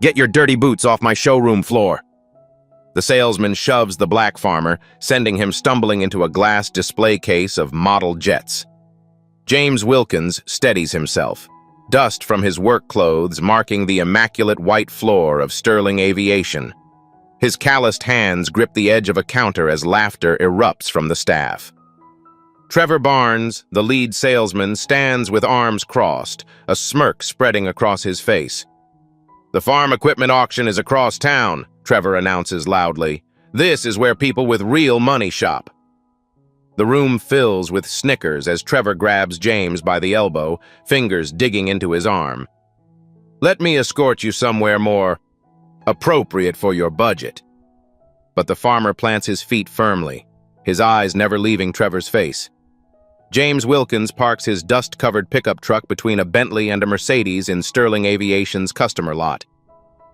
Get your dirty boots off my showroom floor. The salesman shoves the black farmer, sending him stumbling into a glass display case of model jets. James Wilkins steadies himself, dust from his work clothes marking the immaculate white floor of Sterling Aviation. His calloused hands grip the edge of a counter as laughter erupts from the staff. Trevor Barnes, the lead salesman, stands with arms crossed, a smirk spreading across his face. "The farm equipment auction is across town," Trevor announces loudly. "This is where people with real money shop." The room fills with snickers as Trevor grabs James by the elbow, fingers digging into his arm. "Let me escort you somewhere more appropriate for your budget." But the farmer plants his feet firmly, his eyes never leaving Trevor's face. James Wilkins parks his dust-covered pickup truck between a Bentley and a Mercedes in Sterling Aviation's customer lot.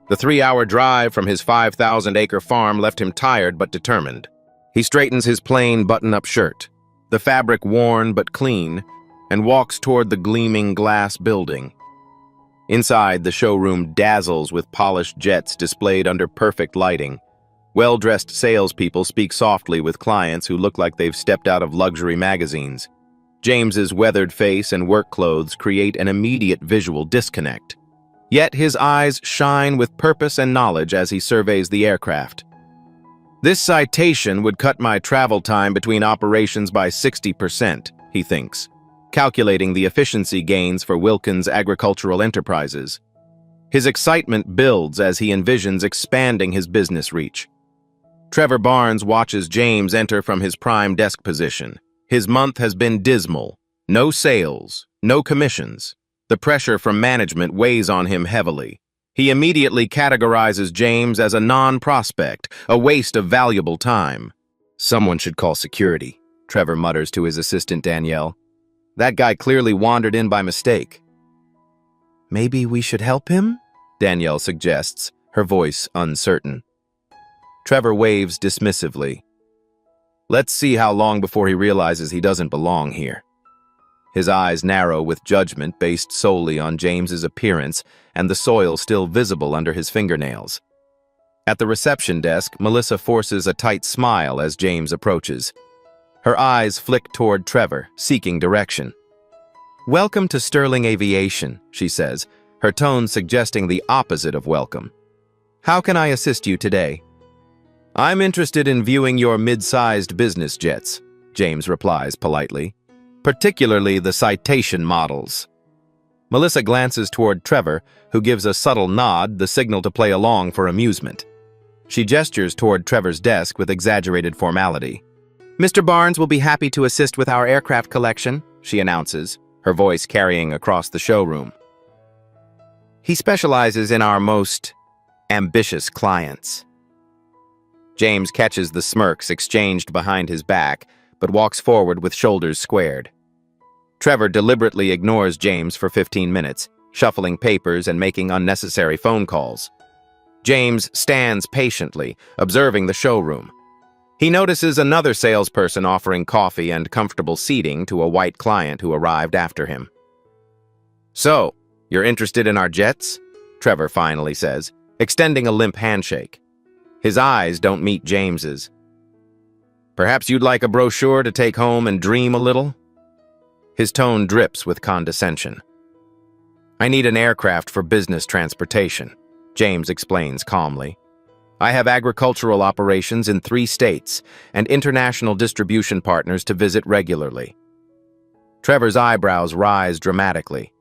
The 3-hour drive from his 5,000-acre farm left him tired but determined. He straightens his plain button-up shirt, the fabric worn but clean, and walks toward the gleaming glass building. Inside, the showroom dazzles with polished jets displayed under perfect lighting. Well-dressed salespeople speak softly with clients who look like they've stepped out of luxury magazines. James's weathered face and work clothes create an immediate visual disconnect. Yet his eyes shine with purpose and knowledge as he surveys the aircraft. "This citation would cut my travel time between operations by 60%, he thinks, calculating the efficiency gains for Wilkins Agricultural Enterprises. His excitement builds as he envisions expanding his business reach. Trevor Barnes watches James enter from his prime desk position. His month has been dismal. No sales, no commissions. The pressure from management weighs on him heavily. He immediately categorizes James as a non-prospect, a waste of valuable time. "Someone should call security," Trevor mutters to his assistant Danielle. "That guy clearly wandered in by mistake." "Maybe we should help him?" Danielle suggests, her voice uncertain. Trevor waves dismissively. "Let's see how long before he realizes he doesn't belong here." His eyes narrow with judgment based solely on James's appearance and the soil still visible under his fingernails. At the reception desk, Melissa forces a tight smile as James approaches. Her eyes flick toward Trevor, seeking direction. "Welcome to Sterling Aviation," she says, her tone suggesting the opposite of welcome. "How can I assist you today?" "I'm interested in viewing your mid-sized business jets," James replies politely, "particularly the citation models." Melissa glances toward Trevor, who gives a subtle nod, the signal to play along for amusement. She gestures toward Trevor's desk with exaggerated formality. "Mr. Barnes will be happy to assist with our aircraft collection," she announces, her voice carrying across the showroom. "He specializes in our most ambitious clients." James catches the smirks exchanged behind his back, but walks forward with shoulders squared. Trevor deliberately ignores James for 15 minutes, shuffling papers and making unnecessary phone calls. James stands patiently, observing the showroom. He notices another salesperson offering coffee and comfortable seating to a white client who arrived after him. "So, you're interested in our jets?" Trevor finally says, extending a limp handshake. His eyes don't meet James's. "Perhaps you'd like a brochure to take home and dream a little?" His tone drips with condescension. "I need an aircraft for business transportation," James explains calmly. "I have agricultural operations in 3 states and international distribution partners to visit regularly." Trevor's eyebrows rise dramatically.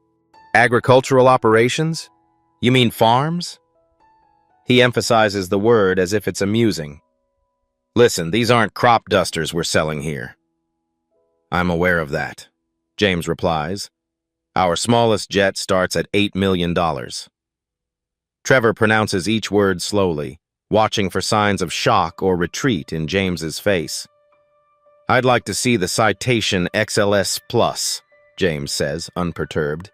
"Agricultural operations? You mean farms?" He emphasizes the word as if it's amusing. "Listen, these aren't crop dusters we're selling here." "I'm aware of that," James replies. "Our smallest jet starts at $8 million. Trevor pronounces each word slowly, watching for signs of shock or retreat in James's face. "I'd like to see the Citation XLS Plus," James says, unperturbed.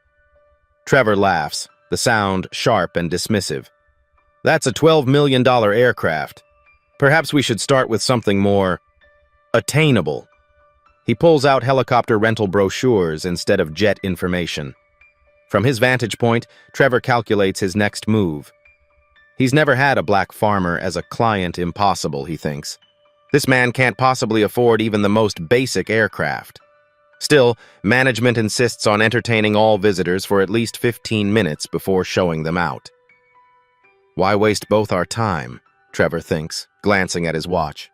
Trevor laughs, the sound sharp and dismissive. "That's a $12 million aircraft. Perhaps we should start with something more attainable." He pulls out helicopter rental brochures instead of jet information. From his vantage point, Trevor calculates his next move. He's never had a black farmer as a client impossible, he thinks. This man can't possibly afford even the most basic aircraft. Still, management insists on entertaining all visitors for at least 15 minutes before showing them out. Why waste both our time, Trevor thinks, glancing at his watch.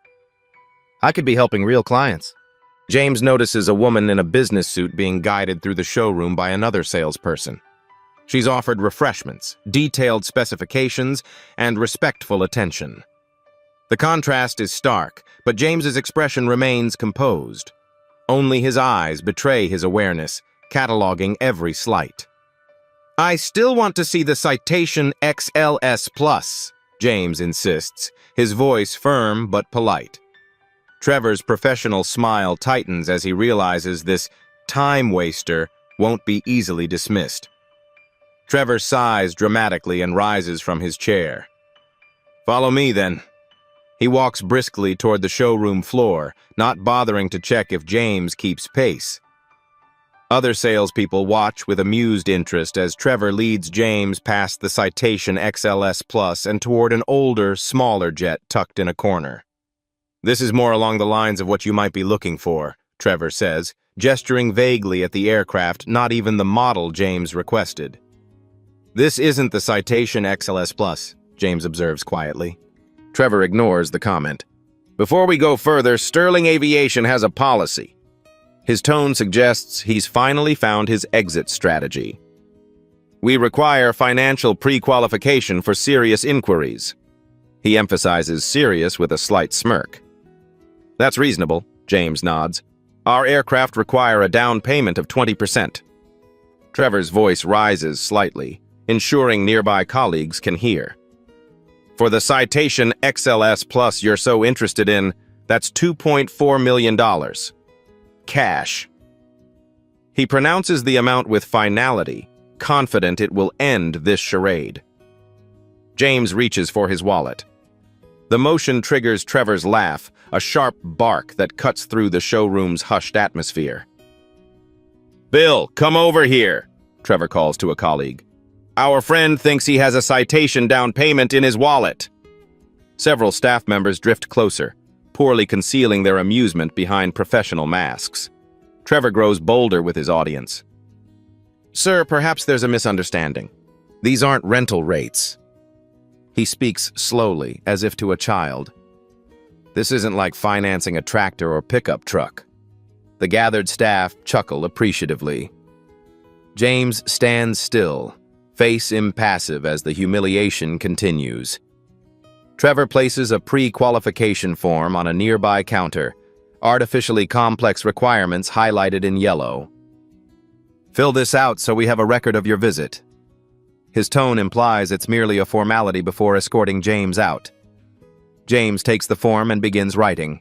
I could be helping real clients. James notices a woman in a business suit being guided through the showroom by another salesperson. She's offered refreshments, detailed specifications, and respectful attention. The contrast is stark, but James's expression remains composed. Only his eyes betray his awareness, cataloging every slight. I still want to see the Citation XLS Plus, James insists, his voice firm but polite. Trevor's professional smile tightens as he realizes this time waster won't be easily dismissed. Trevor sighs dramatically and rises from his chair. Follow me, then. He walks briskly toward the showroom floor, not bothering to check if James keeps pace. Other salespeople watch with amused interest as Trevor leads James past the Citation XLS Plus and toward an older, smaller jet tucked in a corner. This is more along the lines of what you might be looking for, Trevor says, gesturing vaguely at the aircraft, not even the model James requested. This isn't the Citation XLS Plus, James observes quietly. Trevor ignores the comment. Before we go further, Sterling Aviation has a policy. His tone suggests he's finally found his exit strategy. We require financial pre-qualification for serious inquiries. He emphasizes serious with a slight smirk. That's reasonable, James nods. Our aircraft require a down payment of 20%. Trevor's voice rises slightly, ensuring nearby colleagues can hear. For the Citation XLS Plus you're so interested in, that's $2.4 million. Cash. He pronounces the amount with finality, confident it will end this charade. James reaches for his wallet. The motion triggers Trevor's laugh, a sharp bark that cuts through the showroom's hushed atmosphere. Bill, come over here, Trevor calls to a colleague. Our friend thinks he has a Citation down payment in his wallet. Several staff members drift closer, poorly concealing their amusement behind professional masks. Trevor grows bolder with his audience. Sir, perhaps there's a misunderstanding. These aren't rental rates. He speaks slowly, as if to a child. This isn't like financing a tractor or pickup truck. The gathered staff chuckle appreciatively. James stands still, face impassive as the humiliation continues. Trevor places a pre-qualification form on a nearby counter, artificially complex requirements highlighted in yellow. Fill this out so we have a record of your visit. His tone implies it's merely a formality before escorting James out. James takes the form and begins writing.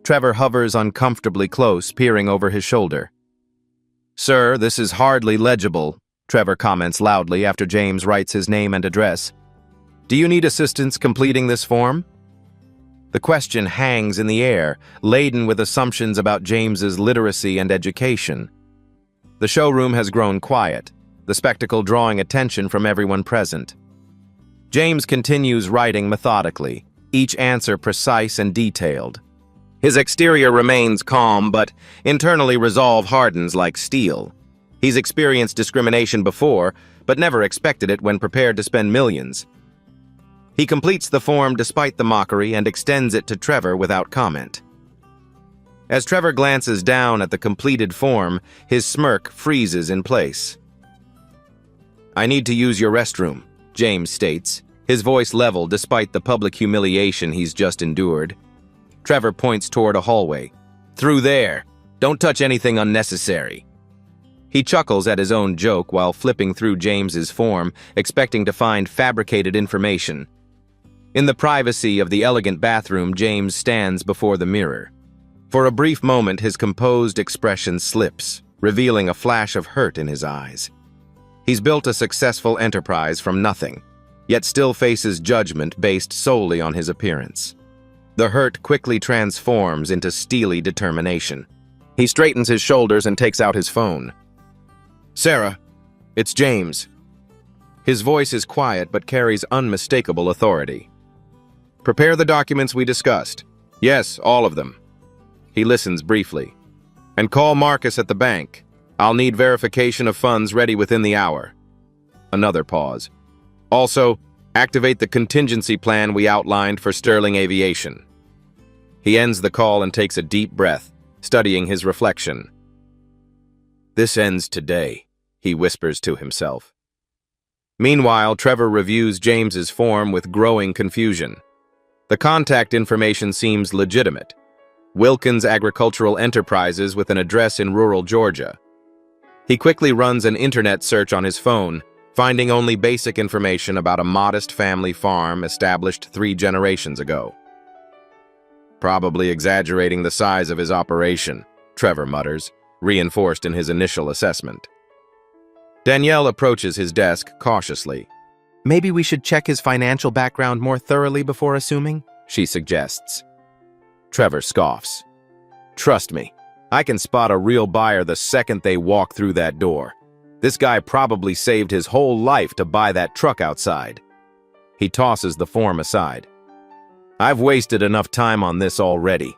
Trevor hovers uncomfortably close, peering over his shoulder. Sir, this is hardly legible, Trevor comments loudly after James writes his name and address. Do you need assistance completing this form? The question hangs in the air, laden with assumptions about James's literacy and education. The showroom has grown quiet, the spectacle drawing attention from everyone present. James continues writing methodically, each answer precise and detailed. His exterior remains calm, but internally resolve hardens like steel. He's experienced discrimination before, but never expected it when prepared to spend millions. He completes the form despite the mockery and extends it to Trevor without comment. As Trevor glances down at the completed form, his smirk freezes in place. I need to use your restroom, James states, his voice level despite the public humiliation he's just endured. Trevor points toward a hallway. Through there. Don't touch anything unnecessary. He chuckles at his own joke while flipping through James's form, expecting to find fabricated information. In the privacy of the elegant bathroom, James stands before the mirror. For a brief moment, his composed expression slips, revealing a flash of hurt in his eyes. He's built a successful enterprise from nothing, yet still faces judgment based solely on his appearance. The hurt quickly transforms into steely determination. He straightens his shoulders and takes out his phone. Sarah, it's James. His voice is quiet but carries unmistakable authority. "Prepare the documents we discussed." "Yes, all of them." He listens briefly. "And call Marcus at the bank. I'll need verification of funds ready within the hour." Another pause. "Also, activate the contingency plan we outlined for Sterling Aviation." He ends the call and takes a deep breath, studying his reflection. "This ends today," he whispers to himself. Meanwhile, Trevor reviews James's form with growing confusion. The contact information seems legitimate. Wilkins Agricultural Enterprises with an address in rural Georgia. He quickly runs an internet search on his phone, finding only basic information about a modest family farm established 3 generations ago. "Probably exaggerating the size of his operation," Trevor mutters, reinforced in his initial assessment. Danielle approaches his desk cautiously. "Maybe we should check his financial background more thoroughly before assuming," she suggests. Trevor scoffs. "Trust me, I can spot a real buyer the second they walk through that door. This guy probably saved his whole life to buy that truck outside." He tosses the form aside. "I've wasted enough time on this already."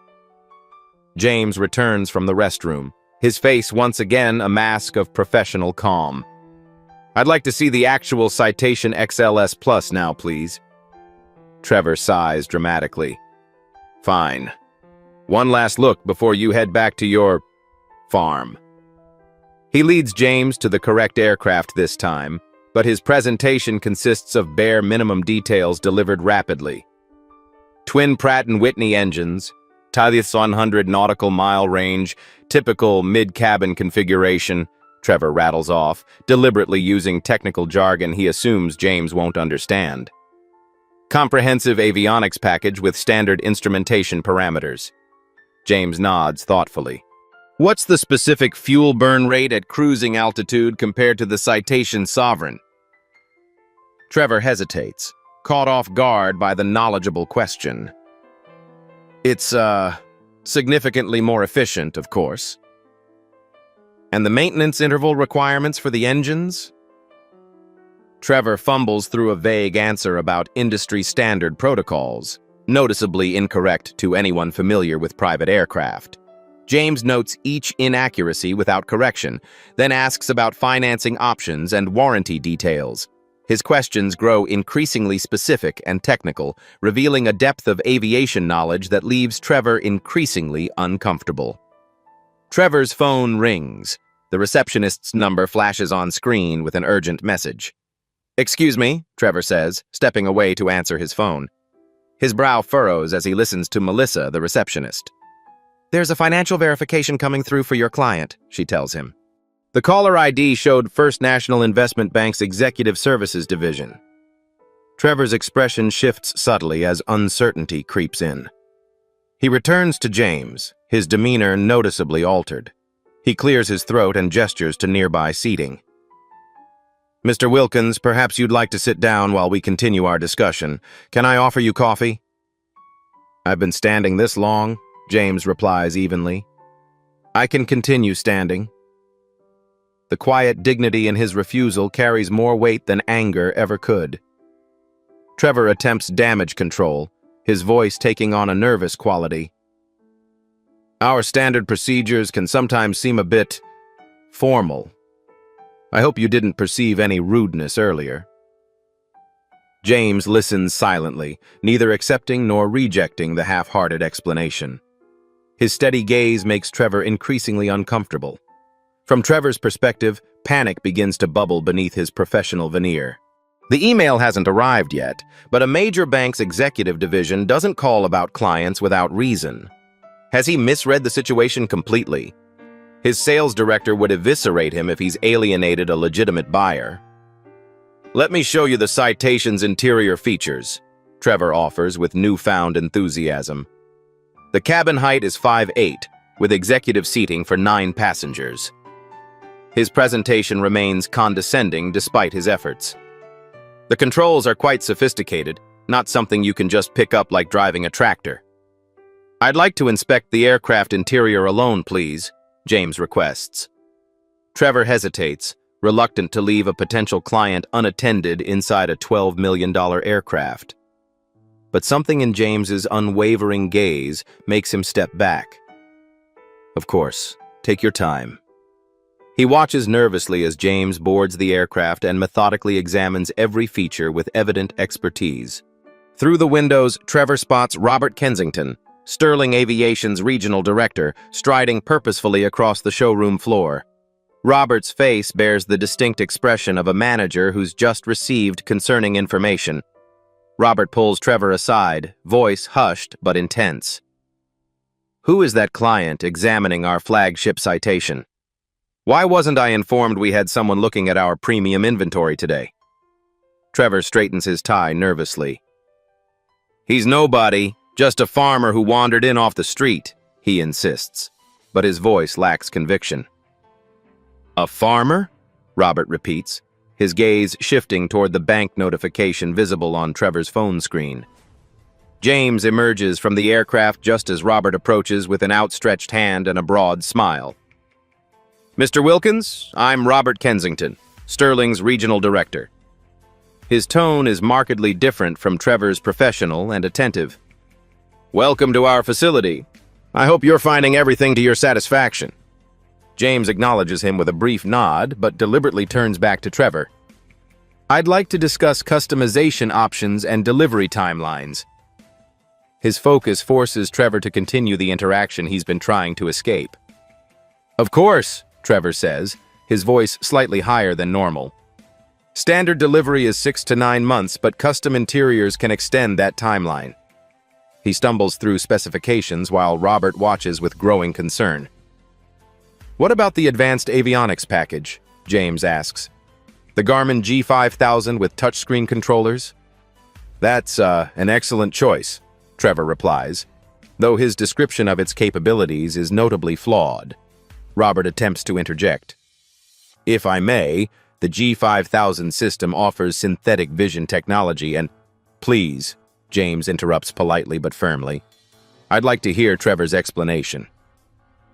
James returns from the restroom, his face once again a mask of professional calm. "I'd like to see the actual Citation XLS Plus now, please." Trevor sighs dramatically. "Fine. One last look before you head back to your farm." He leads James to the correct aircraft this time, but his presentation consists of bare minimum details delivered rapidly. Twin Pratt & Whitney engines, Thales 100 nautical mile range, typical mid-cabin configuration, Trevor rattles off, deliberately using technical jargon he assumes James won't understand. Comprehensive avionics package with standard instrumentation parameters. James nods thoughtfully. "What's the specific fuel burn rate at cruising altitude compared to the Citation Sovereign?" Trevor hesitates, caught off guard by the knowledgeable question. "It's, significantly more efficient, of course." "And the maintenance interval requirements for the engines?" Trevor fumbles through a vague answer about industry standard protocols, noticeably incorrect to anyone familiar with private aircraft. James notes each inaccuracy without correction, then asks about financing options and warranty details. His questions grow increasingly specific and technical, revealing a depth of aviation knowledge that leaves Trevor increasingly uncomfortable. Trevor's phone rings. The receptionist's number flashes on screen with an urgent message. "Excuse me," Trevor says, stepping away to answer his phone. His brow furrows as he listens to Melissa, the receptionist. "There's a financial verification coming through for your client," she tells him. The caller ID showed First National Investment Bank's Executive Services Division. Trevor's expression shifts subtly as uncertainty creeps in. He returns to James, his demeanor noticeably altered. He clears his throat and gestures to nearby seating. "Mr. Wilkins, perhaps you'd like to sit down while we continue our discussion. Can I offer you coffee?" "I've been standing this long," James replies evenly. "I can continue standing." The quiet dignity in his refusal carries more weight than anger ever could. Trevor attempts damage control, his voice taking on a nervous quality. "Our standard procedures can sometimes seem a bit formal. I hope you didn't perceive any rudeness earlier." James listens silently, neither accepting nor rejecting the half-hearted explanation. His steady gaze makes Trevor increasingly uncomfortable. From Trevor's perspective, panic begins to bubble beneath his professional veneer. The email hasn't arrived yet, but a major bank's executive division doesn't call about clients without reason. Has he misread the situation completely? His sales director would eviscerate him if he's alienated a legitimate buyer. "Let me show you the Citation's interior features," Trevor offers with newfound enthusiasm. The cabin height is 5'8", with executive seating for 9 passengers. His presentation remains condescending despite his efforts. The controls are quite sophisticated, not something you can just pick up like driving a tractor. "I'd like to inspect the aircraft interior alone, please," James requests. Trevor hesitates, reluctant to leave a potential client unattended inside a $12 million aircraft. But something in James's unwavering gaze makes him step back. Of course, take your time. He watches nervously as James boards the aircraft and methodically examines every feature with evident expertise. Through the windows, Trevor spots Robert Kensington, Sterling Aviation's regional director, striding purposefully across the showroom floor. Robert's face bears the distinct expression of a manager who's just received concerning information. Robert pulls Trevor aside, voice hushed but intense. "Who is that client examining our flagship citation? Why wasn't I informed we had someone looking at our premium inventory today?" Trevor straightens his tie nervously. "He's nobody, just a farmer who wandered in off the street," he insists, but his voice lacks conviction. "A farmer?" Robert repeats, his gaze shifting toward the bank notification visible on Trevor's phone screen. James emerges from the aircraft just as Robert approaches with an outstretched hand and a broad smile. "Mr. Wilkins, I'm Robert Kensington, Sterling's regional director." His tone is markedly different from Trevor's professional and attentive. "Welcome to our facility. I hope you're finding everything to your satisfaction." James acknowledges him with a brief nod, but deliberately turns back to Trevor. "I'd like to discuss customization options and delivery timelines." His focus forces Trevor to continue the interaction he's been trying to escape. "Of course," Trevor says, his voice slightly higher than normal. "Standard delivery is 6 to 9 months, but custom interiors can extend that timeline." He stumbles through specifications while Robert watches with growing concern. "What about the advanced avionics package?" James asks. "The Garmin G5000 with touchscreen controllers?" "That's an excellent choice," Trevor replies, though his description of its capabilities is notably flawed. Robert attempts to interject. "If I may, the G5000 system offers synthetic vision technology and—" "Please," James interrupts politely but firmly. "I'd like to hear Trevor's explanation."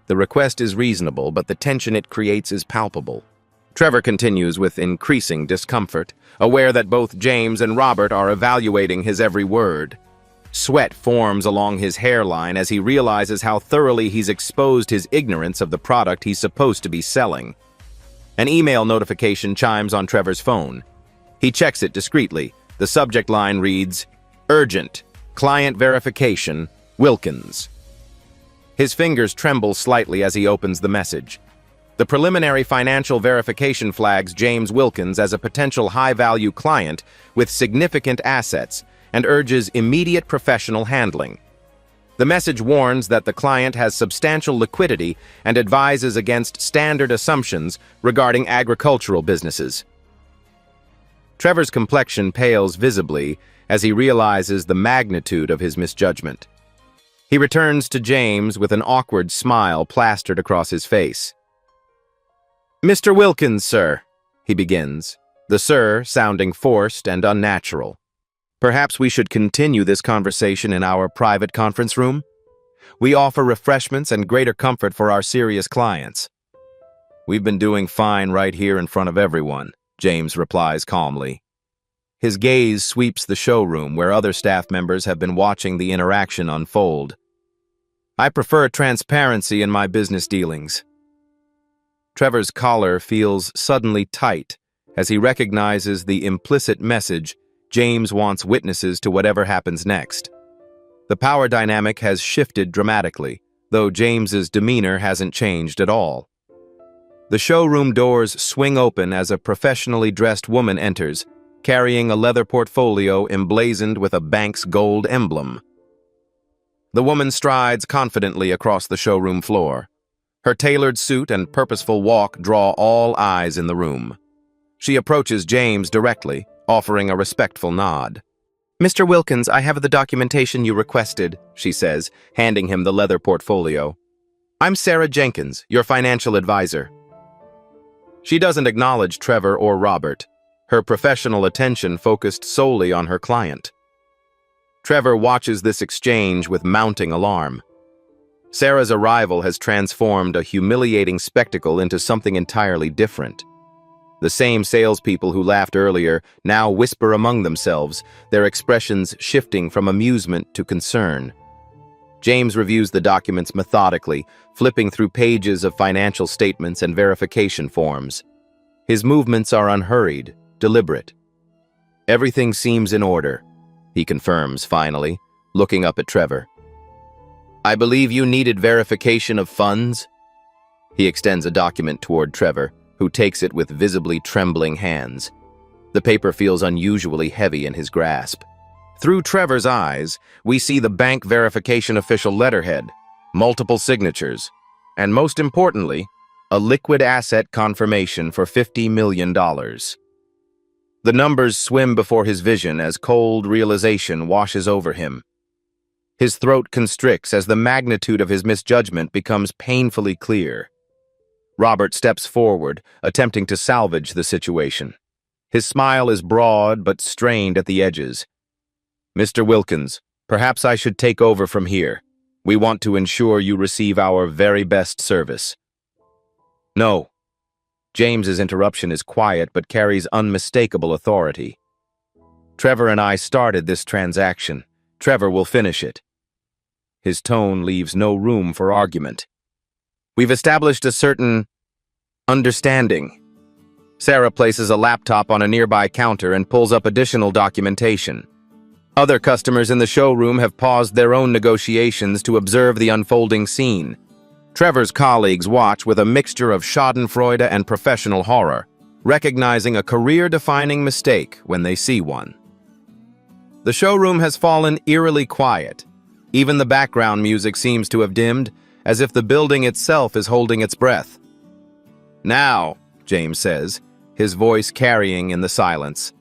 The request is reasonable, but the tension it creates is palpable. Trevor continues with increasing discomfort, aware that both James and Robert are evaluating his every word. Sweat forms along his hairline as he realizes how thoroughly he's exposed his ignorance of the product he's supposed to be selling. An email notification chimes on Trevor's phone. He checks it discreetly. The subject line reads, "Urgent. Client verification. Wilkins." His fingers tremble slightly as he opens the message. The preliminary financial verification flags James Wilkins as a potential high-value client with significant assets and urges immediate professional handling. The message warns that the client has substantial liquidity and advises against standard assumptions regarding agricultural businesses. Trevor's complexion pales visibly as he realizes the magnitude of his misjudgment. He returns to James with an awkward smile plastered across his face. "Mr. Wilkins, sir," he begins, the "sir" sounding forced and unnatural. "Perhaps we should continue this conversation in our private conference room? We offer refreshments and greater comfort for our serious clients." "We've been doing fine right here in front of everyone," James replies calmly. His gaze sweeps the showroom where other staff members have been watching the interaction unfold. "I prefer transparency in my business dealings." Trevor's collar feels suddenly tight as he recognizes the implicit message James wants witnesses to whatever happens next. The power dynamic has shifted dramatically, though James's demeanor hasn't changed at all. The showroom doors swing open as a professionally dressed woman enters, carrying a leather portfolio emblazoned with a bank's gold emblem. The woman strides confidently across the showroom floor. Her tailored suit and purposeful walk draw all eyes in the room. She approaches James directly, offering a respectful nod. "Mr. Wilkins, I have the documentation you requested," she says, handing him the leather portfolio. "I'm Sarah Jenkins, your financial advisor." She doesn't acknowledge Trevor or Robert, her professional attention focused solely on her client. Trevor watches this exchange with mounting alarm. Sarah's arrival has transformed a humiliating spectacle into something entirely different. The same salespeople who laughed earlier now whisper among themselves, their expressions shifting from amusement to concern. James reviews the documents methodically, flipping through pages of financial statements and verification forms. His movements are unhurried, deliberate. "Everything seems in order," he confirms finally, looking up at Trevor. "I believe you needed verification of funds?" He extends a document toward Trevor, who takes it with visibly trembling hands. The paper feels unusually heavy in his grasp. Through Trevor's eyes, we see the bank verification official letterhead, multiple signatures, and most importantly, a liquid asset confirmation for $50 million. The numbers swim before his vision as cold realization washes over him. His throat constricts as the magnitude of his misjudgment becomes painfully clear. Robert steps forward, attempting to salvage the situation. His smile is broad but strained at the edges. "Mr. Wilkins, perhaps I should take over from here. We want to ensure you receive our very best service." "No." James's interruption is quiet but carries unmistakable authority. "Trevor and I started this transaction. Trevor will finish it." His tone leaves no room for argument. "We've established a certain understanding." Sarah places a laptop on a nearby counter and pulls up additional documentation. Other customers in the showroom have paused their own negotiations to observe the unfolding scene. Trevor's colleagues watch with a mixture of schadenfreude and professional horror, recognizing a career-defining mistake when they see one. The showroom has fallen eerily quiet. Even the background music seems to have dimmed, as if the building itself is holding its breath. "Now," James says, his voice carrying in the silence,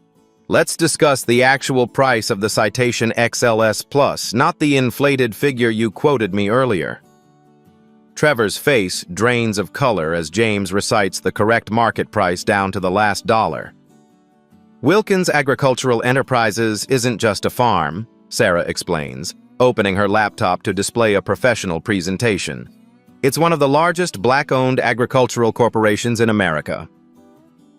"let's discuss the actual price of the Citation XLS Plus, not the inflated figure you quoted me earlier." Trevor's face drains of color as James recites the correct market price down to the last dollar. "Wilkins Agricultural Enterprises isn't just a farm," Sarah explains, opening her laptop to display a professional presentation. "It's one of the largest black-owned agricultural corporations in America."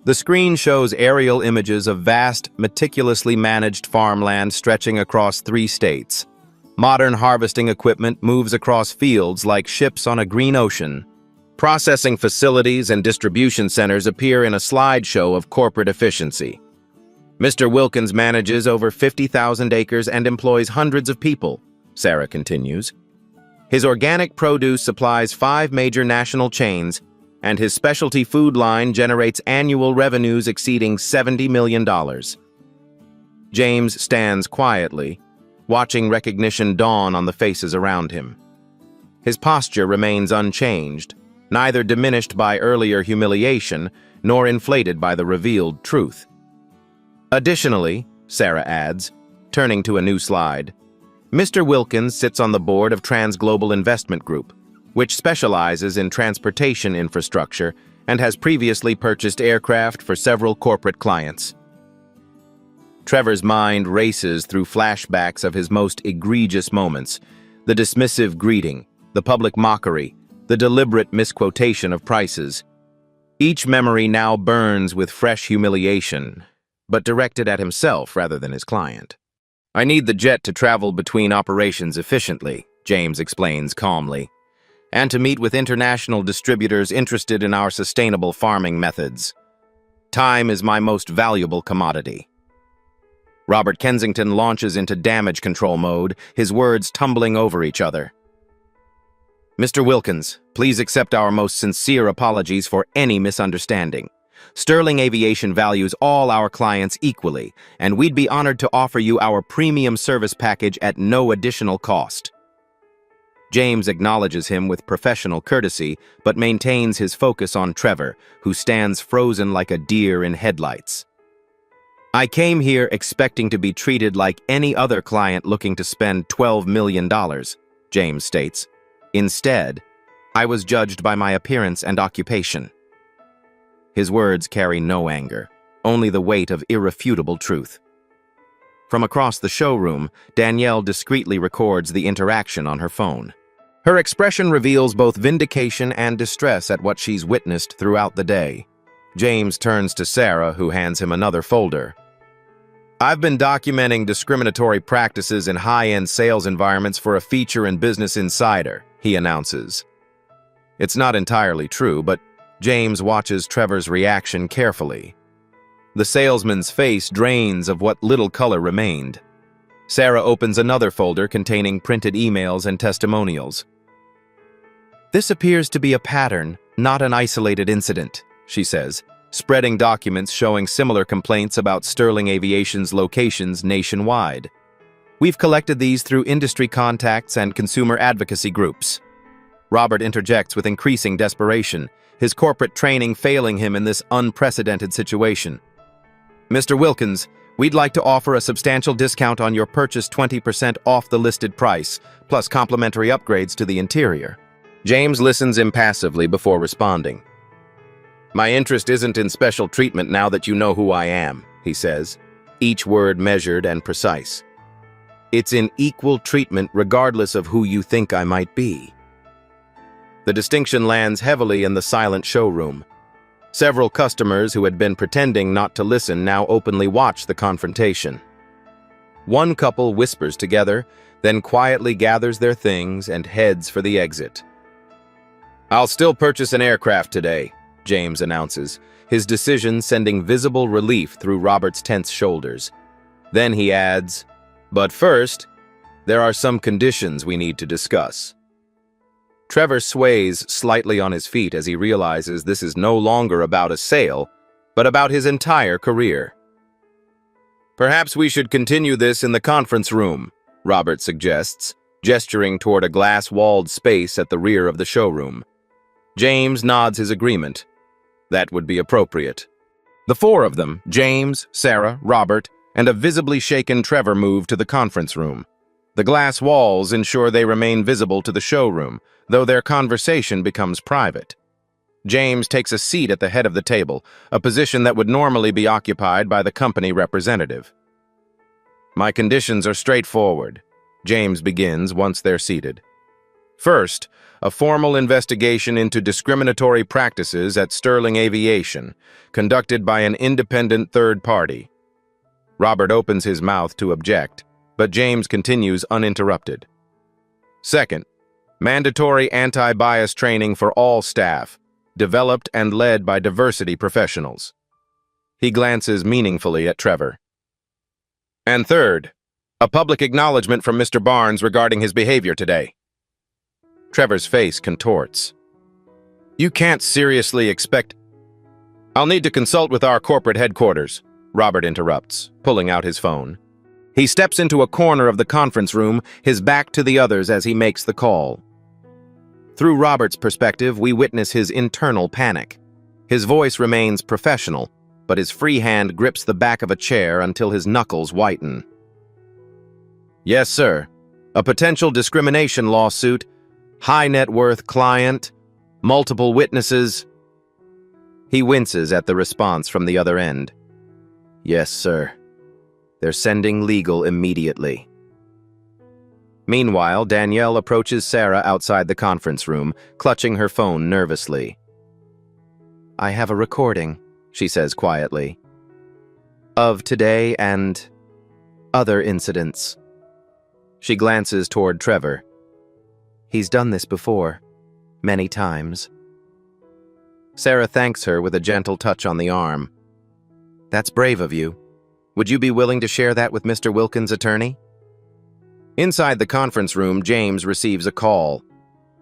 The screen shows aerial images of vast, meticulously managed farmland stretching across 3 states. Modern harvesting equipment moves across fields like ships on a green ocean. Processing facilities and distribution centers appear in a slideshow of corporate efficiency. "Mr. Wilkins manages over 50,000 acres and employs hundreds of people," Sarah continues. "His organic produce supplies 5 major national chains, and his specialty food line generates annual revenues exceeding $70 million. James stands quietly, watching recognition dawn on the faces around him. His posture remains unchanged, neither diminished by earlier humiliation nor inflated by the revealed truth. "Additionally," Sarah adds, turning to a new slide, "Mr. Wilkins sits on the board of Transglobal Investment Group, which specializes in transportation infrastructure and has previously purchased aircraft for several corporate clients." Trevor's mind races through flashbacks of his most egregious moments, the dismissive greeting, the public mockery, the deliberate misquotation of prices. Each memory now burns with fresh humiliation, but directed at himself rather than his client. "I need the jet to travel between operations efficiently," James explains calmly, "and to meet with international distributors interested in our sustainable farming methods. Time is my most valuable commodity." Robert Kensington launches into damage control mode, his words tumbling over each other. "Mr. Wilkins, please accept our most sincere apologies for any misunderstanding. Sterling Aviation values all our clients equally, and we'd be honored to offer you our premium service package at no additional cost." James acknowledges him with professional courtesy, but maintains his focus on Trevor, who stands frozen like a deer in headlights. "I came here expecting to be treated like any other client looking to spend $12 million, James states. "Instead, I was judged by my appearance and occupation." His words carry no anger, only the weight of irrefutable truth. From across the showroom, Danielle discreetly records the interaction on her phone. Her expression reveals both vindication and distress at what she's witnessed throughout the day. James turns to Sarah, who hands him another folder. I've been documenting discriminatory practices in high-end sales environments for a feature in Business Insider, he announces. It's not entirely true, but James watches Trevor's reaction carefully. The salesman's face drains of what little color remained. Sarah opens another folder containing printed emails and testimonials. This appears to be a pattern, not an isolated incident, she says, spreading documents showing similar complaints about Sterling Aviation's locations nationwide. We've collected these through industry contacts and consumer advocacy groups. Robert interjects with increasing desperation, his corporate training failing him in this unprecedented situation. Mr. Wilkins, we'd like to offer a substantial discount on your purchase, 20% off the listed price, plus complimentary upgrades to the interior. James listens impassively before responding. My interest isn't in special treatment now that you know who I am, he says, each word measured and precise. It's in equal treatment regardless of who you think I might be. The distinction lands heavily in the silent showroom. Several customers who had been pretending not to listen now openly watch the confrontation. One couple whispers together, then quietly gathers their things and heads for the exit. I'll still purchase an aircraft today, James announces, his decision sending visible relief through Robert's tense shoulders. Then he adds, but first, there are some conditions we need to discuss. Trevor sways slightly on his feet as he realizes this is no longer about a sale, but about his entire career. Perhaps we should continue this in the conference room, Robert suggests, gesturing toward a glass-walled space at the rear of the showroom. James nods his agreement. That would be appropriate. The four of them, James, Sarah, Robert, and a visibly shaken Trevor, move to the conference room. The glass walls ensure they remain visible to the showroom, though their conversation becomes private. James takes a seat at the head of the table, a position that would normally be occupied by the company representative. My conditions are straightforward, James begins once they're seated. First, a formal investigation into discriminatory practices at Sterling Aviation, conducted by an independent third party. Robert opens his mouth to object, but James continues uninterrupted. Second, mandatory anti-bias training for all staff, developed and led by diversity professionals. He glances meaningfully at Trevor. And third, a public acknowledgement from Mr. Barnes regarding his behavior today. Trevor's face contorts. You can't seriously expect... I'll need to consult with our corporate headquarters, Robert interrupts, pulling out his phone. He steps into a corner of the conference room, his back to the others as he makes the call. Through Robert's perspective, we witness his internal panic. His voice remains professional, but his free hand grips the back of a chair until his knuckles whiten. Yes, sir. A potential discrimination lawsuit, high net worth client, multiple witnesses. He winces at the response from the other end. Yes, sir. They're sending legal immediately. Meanwhile, Danielle approaches Sarah outside the conference room, clutching her phone nervously. I have a recording, she says quietly, of today and other incidents. She glances toward Trevor. He's done this before, many times. Sarah thanks her with a gentle touch on the arm. That's brave of you. Would you be willing to share that with Mr. Wilkins' attorney? Inside the conference room, James receives a call.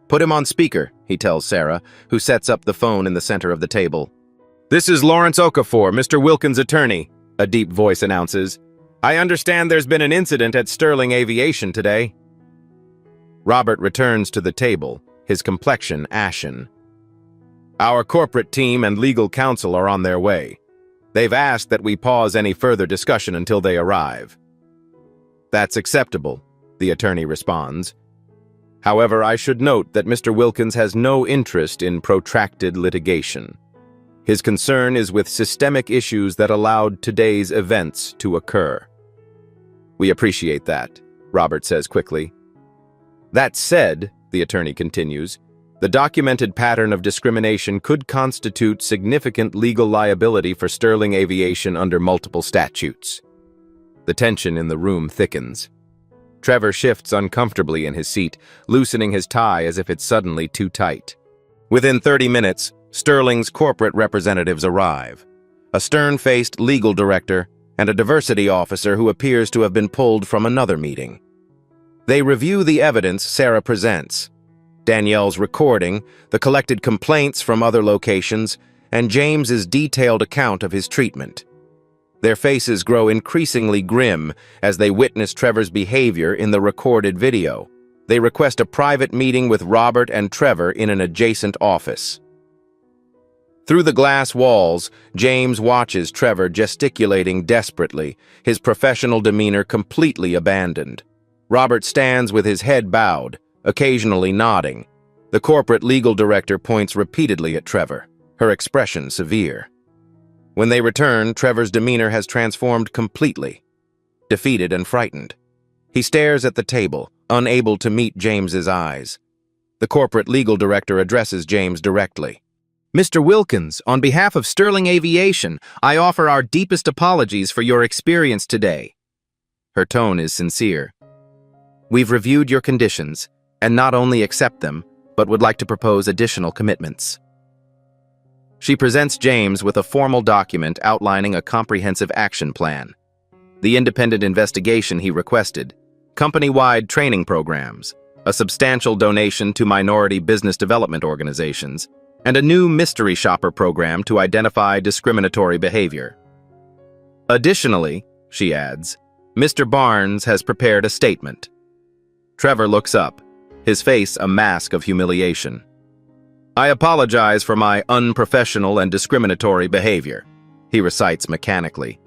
Put him on speaker, he tells Sarah, who sets up the phone in the center of the table. This is Lawrence Okafor, Mr. Wilkins' attorney, a deep voice announces. I understand there's been an incident at Sterling Aviation today. Robert returns to the table, his complexion ashen. Our corporate team and legal counsel are on their way. They've asked that we pause any further discussion until they arrive. That's acceptable, the attorney responds. However, I should note that Mr. Wilkins has no interest in protracted litigation. His concern is with systemic issues that allowed today's events to occur. We appreciate that, Robert says quickly. That said, the attorney continues, The documented pattern of discrimination could constitute significant legal liability for Sterling Aviation under multiple statutes. The tension in the room thickens. Trevor shifts uncomfortably in his seat, loosening his tie as if it's suddenly too tight. Within 30 minutes, Sterling's corporate representatives arrive. A stern-faced legal director and a diversity officer who appears to have been pulled from another meeting. They review the evidence Sarah presents: Danielle's recording, the collected complaints from other locations, and James's detailed account of his treatment. Their faces grow increasingly grim as they witness Trevor's behavior in the recorded video. They request a private meeting with Robert and Trevor in an adjacent office. Through the glass walls, James watches Trevor gesticulating desperately, his professional demeanor completely abandoned. Robert stands with his head bowed, occasionally nodding. The corporate legal director points repeatedly at Trevor, her expression severe. When they return, Trevor's demeanor has transformed completely, defeated and frightened. He stares at the table, unable to meet James's eyes. The corporate legal director addresses James directly. Mr. Wilkins, on behalf of Sterling Aviation, I offer our deepest apologies for your experience today. Her tone is sincere. We've reviewed your conditions, and not only accept them, but would like to propose additional commitments. She presents James with a formal document outlining a comprehensive action plan. The independent investigation he requested, company-wide training programs, a substantial donation to minority business development organizations, and a new mystery shopper program to identify discriminatory behavior. Additionally, she adds, Mr. Barnes has prepared a statement. Trevor looks up, his face a mask of humiliation. I apologize for my unprofessional and discriminatory behavior, he recites mechanically.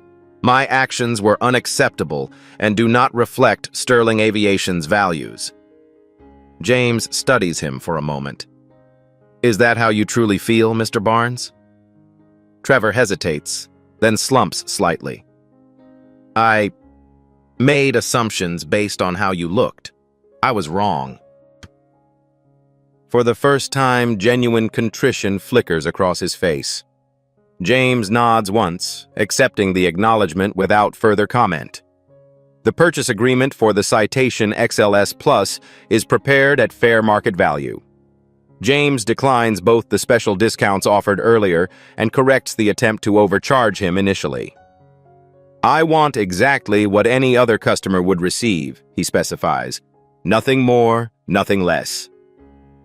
My actions were unacceptable and do not reflect Sterling Aviation's values. James studies him for a moment. Is that how you truly feel, Mr. Barnes? Trevor hesitates, then slumps slightly. I made assumptions based on how you looked. I was wrong. For the first time, genuine contrition flickers across his face. James nods once, accepting the acknowledgement without further comment. The purchase agreement for the Citation XLS Plus is prepared at fair market value. James declines both the special discounts offered earlier and corrects the attempt to overcharge him initially. I want exactly what any other customer would receive, he specifies. Nothing more, nothing less.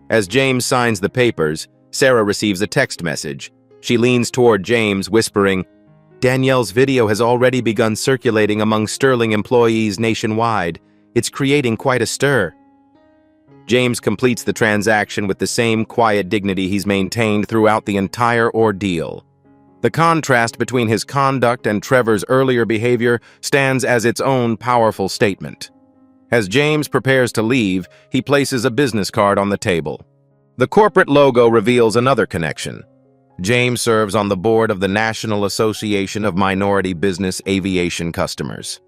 As James signs the papers, Sarah receives a text message. She leans toward James, whispering, Danielle's video has already begun circulating among Sterling employees nationwide. It's creating quite a stir. James completes the transaction with the same quiet dignity he's maintained throughout the entire ordeal. The contrast between his conduct and Trevor's earlier behavior stands as its own powerful statement. As James prepares to leave, he places a business card on the table. The corporate logo reveals another connection. James serves on the board of the National Association of Minority Business Aviation Customers.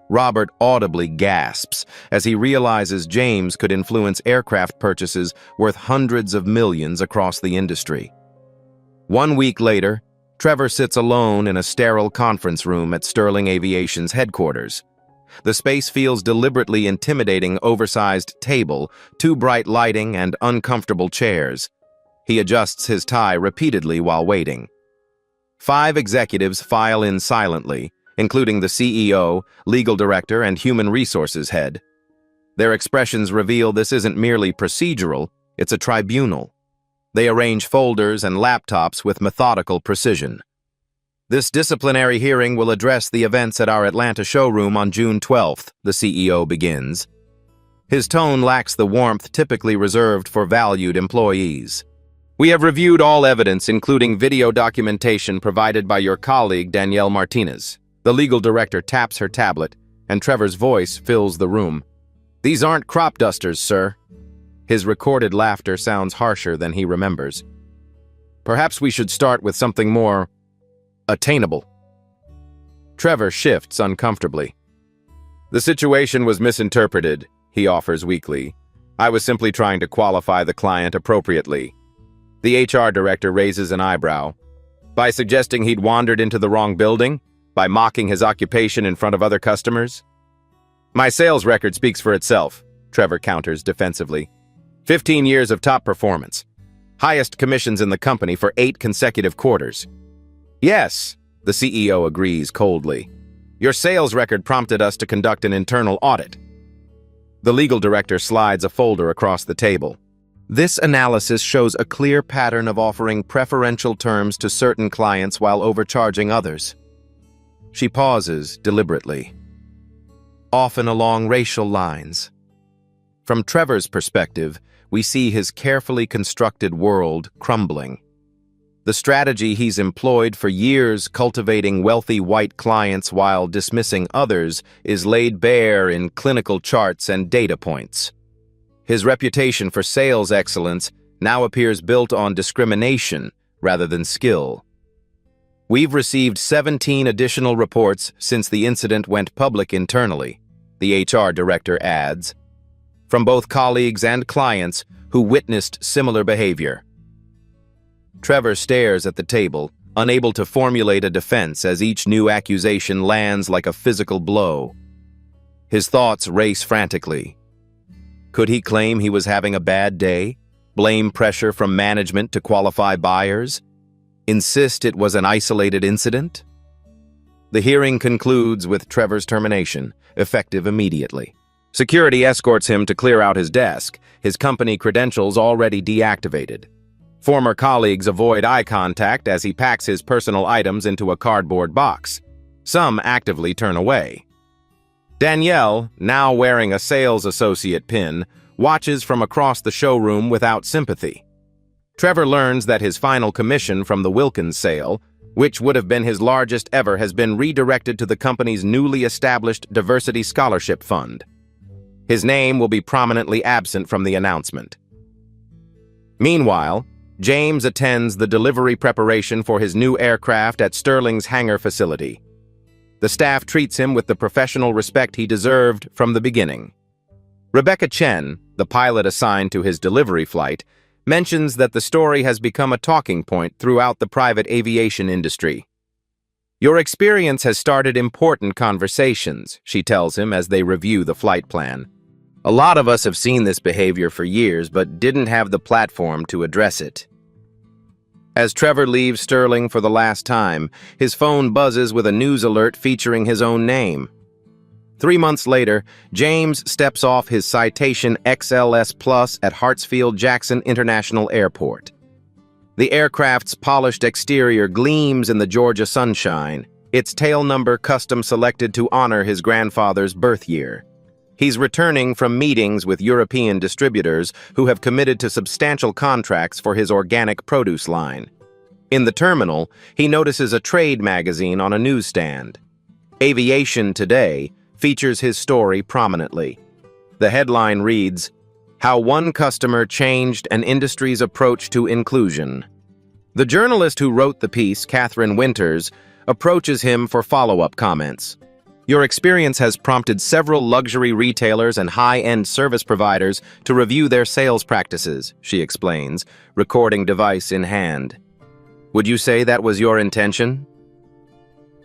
Robert audibly gasps as he realizes James could influence aircraft purchases worth hundreds of millions across the industry. 1 week later, Trevor sits alone in a sterile conference room at Sterling Aviation's headquarters. The space feels deliberately intimidating: oversized table, too bright lighting, and uncomfortable chairs. He adjusts his tie repeatedly while waiting. 5 executives file in silently, including the CEO, legal director, and human resources head. Their expressions reveal this isn't merely procedural, it's a tribunal. They arrange folders and laptops with methodical precision. This disciplinary hearing will address the events at our Atlanta showroom on June 12th, the CEO begins. His tone lacks the warmth typically reserved for valued employees. We have reviewed all evidence, including video documentation provided by your colleague, Danielle Martinez. The legal director taps her tablet, and Trevor's voice fills the room. These aren't crop dusters, sir. His recorded laughter sounds harsher than he remembers. Perhaps we should start with something more attainable. Trevor shifts uncomfortably. The situation was misinterpreted, he offers weakly. I was simply trying to qualify the client appropriately. The HR director raises an eyebrow. By suggesting he'd wandered into the wrong building? By mocking his occupation in front of other customers? My sales record speaks for itself, Trevor counters defensively. 15 years of top performance. Highest commissions in the company for 8 consecutive quarters. Yes, the CEO agrees coldly. Your sales record prompted us to conduct an internal audit. The legal director slides a folder across the table. This analysis shows a clear pattern of offering preferential terms to certain clients while overcharging others. She pauses deliberately, often along racial lines. From Trevor's perspective, we see his carefully constructed world crumbling. The strategy he's employed for years, cultivating wealthy white clients while dismissing others, is laid bare in clinical charts and data points. His reputation for sales excellence now appears built on discrimination rather than skill. We've received 17 additional reports since the incident went public internally, the HR director adds, from both colleagues and clients who witnessed similar behavior. Trevor stares at the table, unable to formulate a defense as each new accusation lands like a physical blow. His thoughts race frantically. Could he claim he was having a bad day? Blame pressure from management to qualify buyers? Insist it was an isolated incident? The hearing concludes with Trevor's termination, effective immediately. Security escorts him to clear out his desk, his company credentials already deactivated. Former colleagues avoid eye contact as he packs his personal items into a cardboard box. Some actively turn away. Danielle, now wearing a sales associate pin, watches from across the showroom without sympathy. Trevor learns that his final commission from the Wilkins sale, which would have been his largest ever, has been redirected to the company's newly established Diversity Scholarship Fund. His name will be prominently absent from the announcement. Meanwhile, James attends the delivery preparation for his new aircraft at Sterling's hangar facility. The staff treats him with the professional respect he deserved from the beginning. Rebecca Chen, the pilot assigned to his delivery flight, mentions that the story has become a talking point throughout the private aviation industry. Your experience has started important conversations, she tells him as they review the flight plan. A lot of us have seen this behavior for years, but didn't have the platform to address it. As Trevor leaves Sterling for the last time, his phone buzzes with a news alert featuring his own name. 3 months later, James steps off his Citation XLS Plus at Hartsfield-Jackson International Airport. The aircraft's polished exterior gleams in the Georgia sunshine, its tail number custom selected to honor his grandfather's birth year. He's returning from meetings with European distributors who have committed to substantial contracts for his organic produce line. In the terminal, he notices a trade magazine on a newsstand. Aviation Today features his story prominently. The headline reads, "How One Customer Changed an Industry's Approach to Inclusion." The journalist who wrote the piece, Catherine Winters, approaches him for follow-up comments. Your experience has prompted several luxury retailers and high-end service providers to review their sales practices, she explains, recording device in hand. Would you say that was your intention?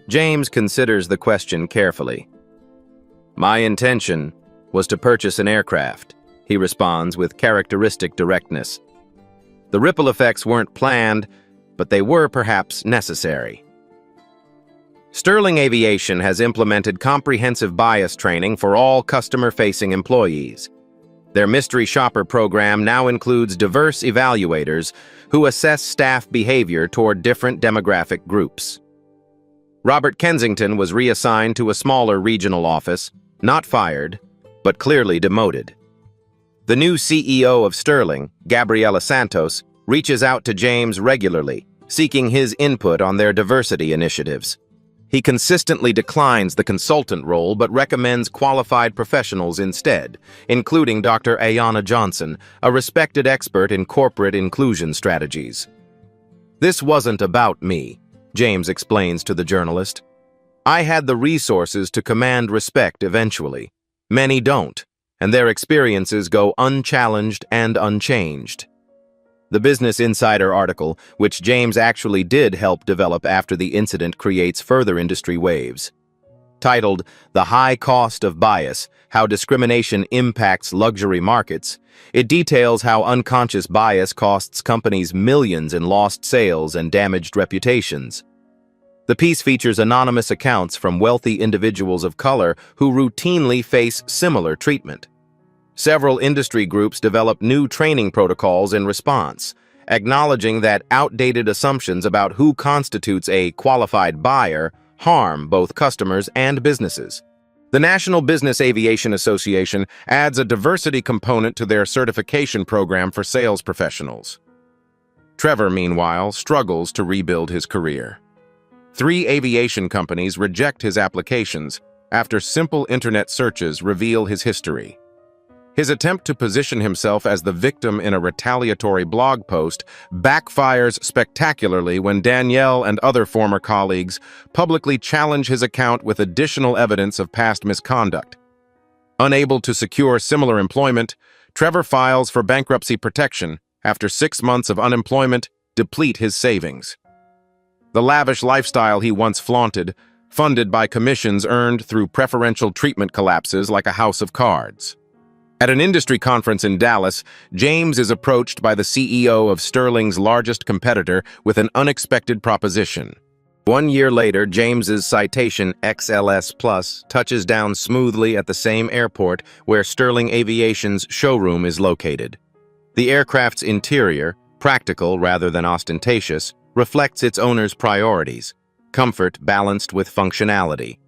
James considers the question carefully. My intention was to purchase an aircraft, he responds with characteristic directness. The ripple effects weren't planned, but they were perhaps necessary. Sterling Aviation has implemented comprehensive bias training for all customer-facing employees. Their mystery shopper program now includes diverse evaluators who assess staff behavior toward different demographic groups. Robert Kensington was reassigned to a smaller regional office, not fired, but clearly demoted. The new CEO of Sterling, Gabriela Santos, reaches out to James regularly, seeking his input on their diversity initiatives. He consistently declines the consultant role but recommends qualified professionals instead, including Dr. Ayanna Johnson, a respected expert in corporate inclusion strategies. This wasn't about me, James explains to the journalist. I had the resources to command respect eventually. Many don't. and their experiences go unchallenged and unchanged. The Business Insider article, which James actually did help develop after the incident, creates further industry waves. Titled, "The High Cost of Bias: How Discrimination Impacts Luxury Markets," it details how unconscious bias costs companies millions in lost sales and damaged reputations. The piece features anonymous accounts from wealthy individuals of color who routinely face similar treatment. Several industry groups develop new training protocols in response, acknowledging that outdated assumptions about who constitutes a qualified buyer harm both customers and businesses. The National Business Aviation Association adds a diversity component to their certification program for sales professionals. Trevor, meanwhile, struggles to rebuild his career. 3 aviation companies reject his applications after simple internet searches reveal his history. His attempt to position himself as the victim in a retaliatory blog post backfires spectacularly when Danielle and other former colleagues publicly challenge his account with additional evidence of past misconduct. Unable to secure similar employment, Trevor files for bankruptcy protection after 6 months of unemployment deplete his savings. The lavish lifestyle he once flaunted, funded by commissions earned through preferential treatment, collapses like a house of cards. At an industry conference in Dallas, James is approached by the CEO of Sterling's largest competitor with an unexpected proposition. 1 year later, James's Citation XLS Plus touches down smoothly at the same airport where Sterling Aviation's showroom is located. The aircraft's interior, practical rather than ostentatious, reflects its owner's priorities, comfort balanced with functionality.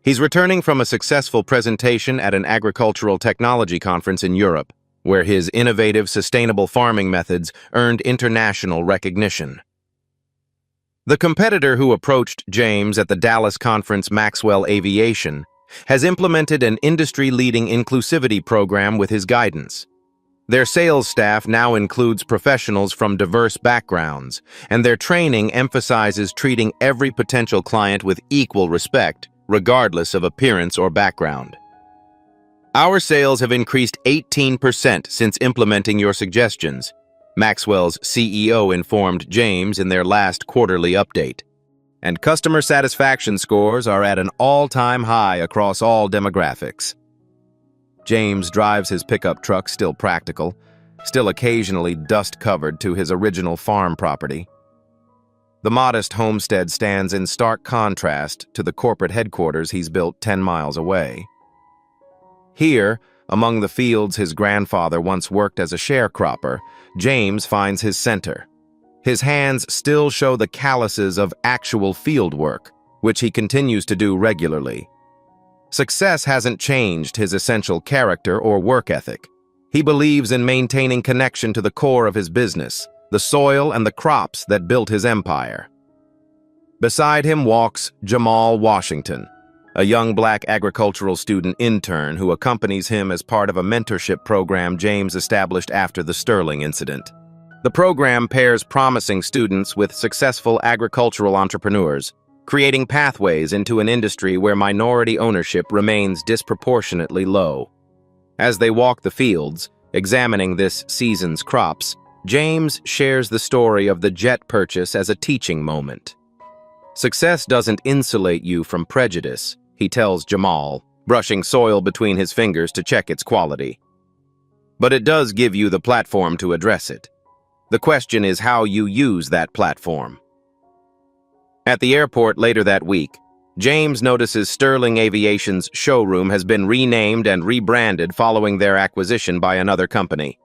He's returning from a successful presentation at an agricultural technology conference in Europe, where his innovative, sustainable farming methods earned international recognition. The competitor who approached James at the Dallas conference, Maxwell Aviation, has implemented an industry-leading inclusivity program with his guidance. Their sales staff now includes professionals from diverse backgrounds, and their training emphasizes treating every potential client with equal respect, regardless of appearance or background. "Our sales have increased 18% since implementing your suggestions," Maxwell's CEO informed James in their last quarterly update. "And customer satisfaction scores are at an all-time high across all demographics." James drives his pickup truck, still practical, still occasionally dust-covered, to his original farm property. The modest homestead stands in stark contrast to the corporate headquarters he's built 10 miles away. Here, among the fields his grandfather once worked as a sharecropper, James finds his center. His hands still show the calluses of actual field work, which he continues to do regularly. Success hasn't changed his essential character or work ethic. He believes in maintaining connection to the core of his business, the soil and the crops that built his empire. Beside him walks Jamal Washington, a young black agricultural student intern who accompanies him as part of a mentorship program James established after the Sterling incident. The program pairs promising students with successful agricultural entrepreneurs, creating pathways into an industry where minority ownership remains disproportionately low. As they walk the fields, examining this season's crops, James shares the story of the jet purchase as a teaching moment. "Success doesn't insulate you from prejudice," he tells Jamal, brushing soil between his fingers to check its quality. "But it does give you the platform to address it. The question is how you use that platform." At the airport later that week, James notices Sterling Aviation's showroom has been renamed and rebranded following their acquisition by another company.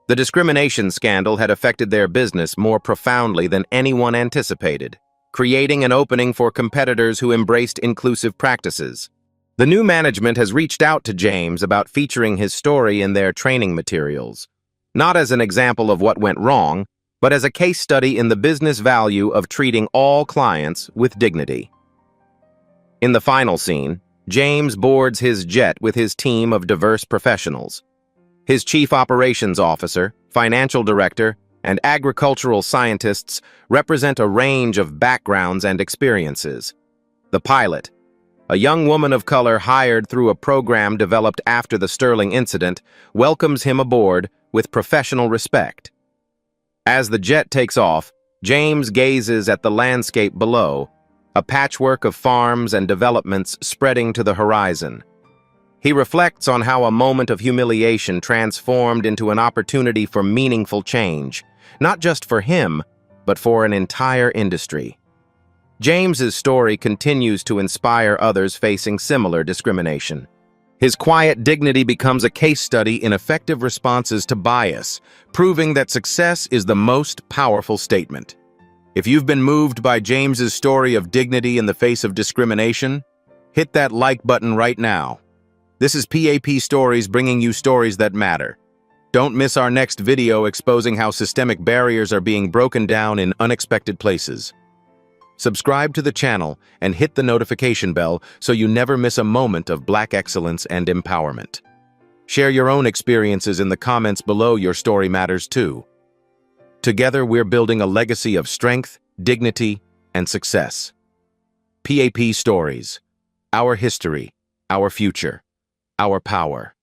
The discrimination scandal had affected their business more profoundly than anyone anticipated, creating an opening for competitors who embraced inclusive practices. The new management has reached out to James about featuring his story in their training materials, not as an example of what went wrong, but as a case study in the business value of treating all clients with dignity. In the final scene, James boards his jet with his team of diverse professionals. His chief operations officer, financial director, and agricultural scientists represent a range of backgrounds and experiences. The pilot, a young woman of color hired through a program developed after the Sterling incident, welcomes him aboard with professional respect. As the jet takes off, James gazes at the landscape below, a patchwork of farms and developments spreading to the horizon. He reflects on how a moment of humiliation transformed into an opportunity for meaningful change, not just for him, but for an entire industry. James's story continues to inspire others facing similar discrimination. His quiet dignity becomes a case study in effective responses to bias, proving that success is the most powerful statement. If you've been moved by James's story of dignity in the face of discrimination, hit that like button right now. This is PAP Stories, bringing you stories that matter. Don't miss our next video exposing how systemic barriers are being broken down in unexpected places. Subscribe to the channel and hit the notification bell so you never miss a moment of Black excellence and empowerment. Share your own experiences in the comments below. Your story matters too. Together, we're building a legacy of strength, dignity, and success. PAP Stories. Our history, our future, our power.